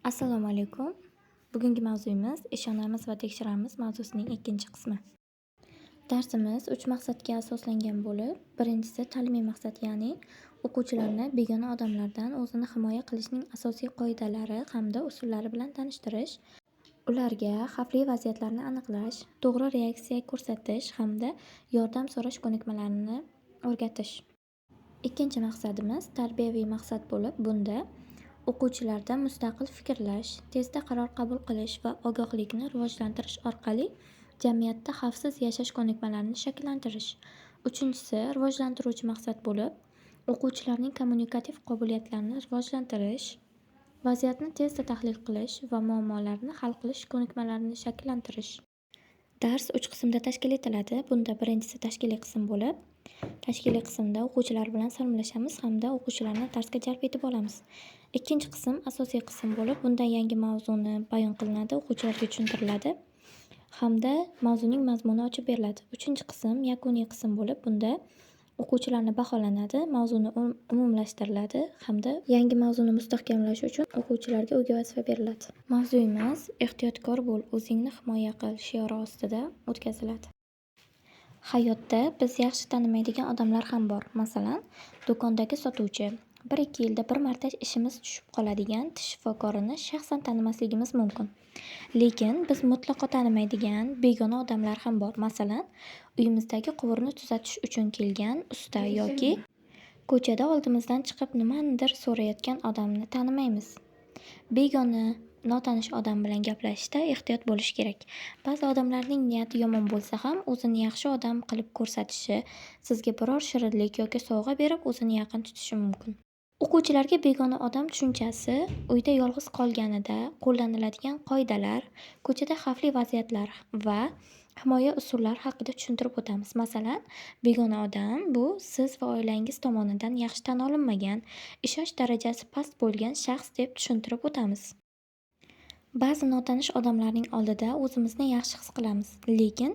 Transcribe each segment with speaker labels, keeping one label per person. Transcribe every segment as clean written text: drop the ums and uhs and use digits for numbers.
Speaker 1: Assalomu alaykum. Bugungi mavzuyimiz ishonamiz va tekshiramiz mavzusining ikkinchi qismi. Darsimiz 3 maqsadga asoslangan bo'lib, birinchisi ta'limiy maqsad, ya'ni o'quvchilarni begona odamlardan o'zini himoya qilishning asosiy qoidalari hamda usullari bilan tanishtirish, ularga xavfli vaziyatlarni aniqlash, to'g'ri reaksiya ko'rsatish hamda yordam so'rash ko'nikmalarini o'rgatish. Ikkinchi maqsadimiz tarbiyaviy maqsad bo'lib, bunda o'quvchilarda mustaqil fikrlash, tezda qaror qabul qilish va ogohlikni rivojlantirish orqali jamiyatda xavfsiz yashash ko'nikmalarini shakllantirish. Uchinchisi rivojlantiruvchi maqsad bo'lib, o'quvchilarning kommunikativ qobiliyatlarini rivojlantirish, vaziyatni tezda tahlil qilish va muammolarni hal qilish ko'nikmalarini shakllantirish. Dars 3 qismda tashkil etiladi. Bunda birinchisi tashkiliy qism bo'lib, tashkiliy qismda o'quvchilar bilan salomlashamiz hamda o'quvchilarni darsga jalb etib olamiz. Ikkinchi qism asosiy qism bo'lib, bunda yangi mavzuni bayon qilinadi, o'quvchilarga tushuntiriladi hamda mavzuning mazmuni ochib beriladi. Uchinchi qism yakuniy qism bo'lib, bunda o'quvchilarni baholanadi, mavzuni umumlashtiriladi hamda yangi mavzuni mustahkamlash uchun o'quvchilarga uyga vazifa beriladi. Mavzuyimiz ehtiyotkor bo'l, o'zingni himoya qil shiori ostida o'tkaziladi. Hayotda biz yaxshi tanimaydigan odamlar ham bor. Masalan, do'kondagi sotuvchi. 1-2 yilda bir marta ishimiz tushib qoladigan tish shifokorini shaxsan tanimasligimiz mumkin. Lekin biz mutlaqo tanimaydigan begona odamlar ham bor. Masalan, uyimizdagi quvurni tuzatish uchun kelgan usta yoki ko'chada oldimizdan chiqib nimanidir so'rayotgan odamni tanimaymiz. Begona, notanish odam bilan gaplashishda ehtiyot bo'lish kerak. Ba'zi odamlarning niyati yomon bo'lsa ham, o'zini yaxshi odam qilib ko'rsatishi, sizga biror shirinlik yoki sovg'a berib, o'zini yaqin tutishi mumkin. O'quvchilarga begona odam tushunchasi uyda yolg'iz qolganida qo'llaniladigan qoidalar, ko'chada xavfli vaziyatlar va himoya usullari haqida tushuntirib o'tamiz. Masalan, begona odam bu siz va oilangiz tomonidan yaxshi tan olinmagan, ishonch darajasi past bo'lgan shaxs deb tushuntirib o'tamiz. Ba'zi notanish odamlarning oldida o'zimizni yaxshi his qilamiz, lekin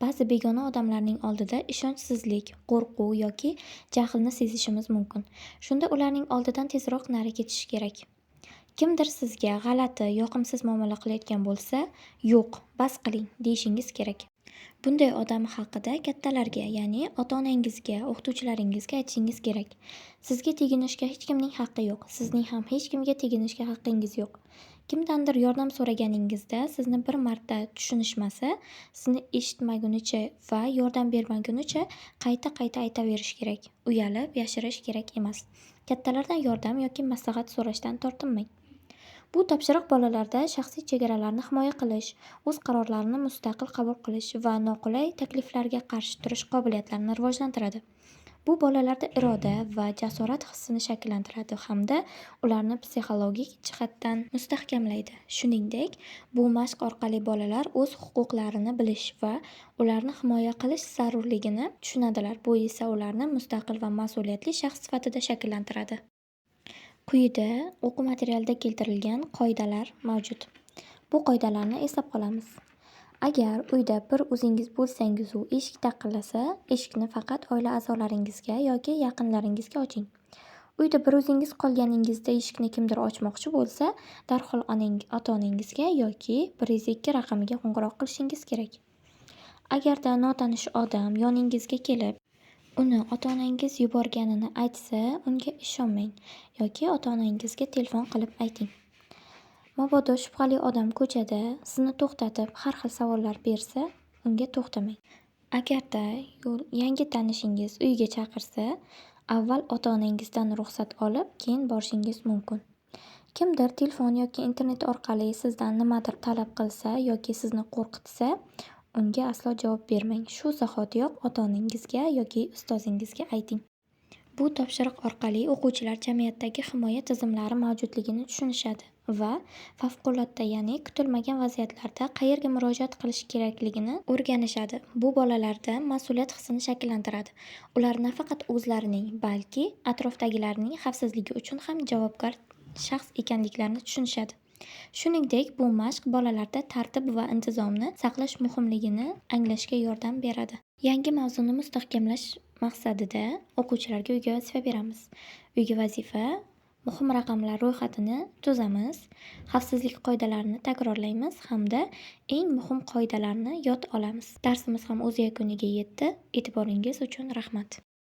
Speaker 1: ba'zi begona odamlarning oldida ishonchsizlik, qo'rquv yoki jahlni sezishimiz mumkin. Shunda ularning oldidan tezroq nari ketish kerak. Kimdir sizga g'alati, yoqimsiz muomala qilayotgan bo'lsa, "Yo'q, bas qiling" deyishingiz kerak. Bunday odam haqida kattalarga, ya'ni ota-onangizga, o'qituvchilaringizga aytishingiz kerak. Sizga teginishga hech kimning haqqi yo'q. Sizning ham hech kimga teginishga haqqingiz yo'q. Kimdandir yordam so'raganingizda sizni bir marta tushunishmasa, sizni eshitmagunicha va yordam bermagunicha qayta-qayta aytaverish kerak. Uyalib, yashirish kerak emas. Kattalardan yordam yoki maslahat so'rashdan tortinmang. Bu topshiriq bolalarda shaxsiy chegaralarni himoya qilish, o'z qarorlarini mustaqil qabul qilish va noqulay takliflarga qarshi turish qobiliyatlarini rivojlantiradi. Bu bolalarda iroda va jasorat hissini shakllantiradi hamda ularni psixologik jihatdan mustahkamlaydi. Shuningdek, bu mashq orqali bolalar o'z huquqlarini bilish va ularni himoya qilish zarurligini tushunadilar. Bu esa ularni mustaqil va mas'uliyatli shaxs sifatida shakllantiradi. Quyida o'quv materialida keltirilgan qoidalar mavjud. Bu qoidalarni eslab qolamiz. Agar uyda bir o'zingiz bo'lsangiz u eshik taqillasa, eshikni faqat oila a'zolaringizga yoki yaqinlaringizga oching. Uyda bir o'zingiz qolganingizda eshikni kimdir ochmoqchi bo'lsa, darhol ota-onangizga yoki 102 raqamiga qo'ng'iroq qilishingiz kerak. Agarda notanish odam yoningizga kelib, uni ota-onangiz yuborganini aytsa, unga ishonmang yoki ota-onangizga telefon qilib ayting. Mabodo shubhali odam ko'chada sizni to'xtatib, har xil savollar bersa, unga to'xtamang. Agarda yangi tanishingiz uyga chaqirsa, avval ota-onangizdan ruxsat olib, keyin borishingiz mumkin. Kimdir telefon yoki internet orqali sizdan nimadir talab qilsa yoki sizni qo'rqitsa, unga aslo javob bermang. Shu zahotiyoq ota-onangizga yoki ustozingizga ayting. Bu topshiriq orqali o'quvchilar jamiyatdagi himoya tizimlari mavjudligini tushunishadi va favqulodda, ya'ni kutilmagan vaziyatlarda qayerga murojaat qilish kerakligini o'rganishadi. Bu bolalarda mas'uliyat hissini shakllantiradi. Ular nafaqat o'zlarining, balki atrofdagilarning xavfsizligi uchun ham javobgar shaxs ekanliklarini tushunishadi. Shuningdek, bu mashq bolalarda tartib va intizomni saqlash muhimligini anglashga yordam beradi. Yangi mavzuni mustahkamlash maqsadida o'quvchilarga uyga vazifa beramiz. Uyga vazifa muhim raqamlar ro'yxatini tuzamiz, xavfsizlik qoidalarini takrorlaymiz hamda eng muhim qoidalarni yod olamiz. Darsimiz ham o'z yakuniga yetdi. E'tiboringiz uchun rahmat.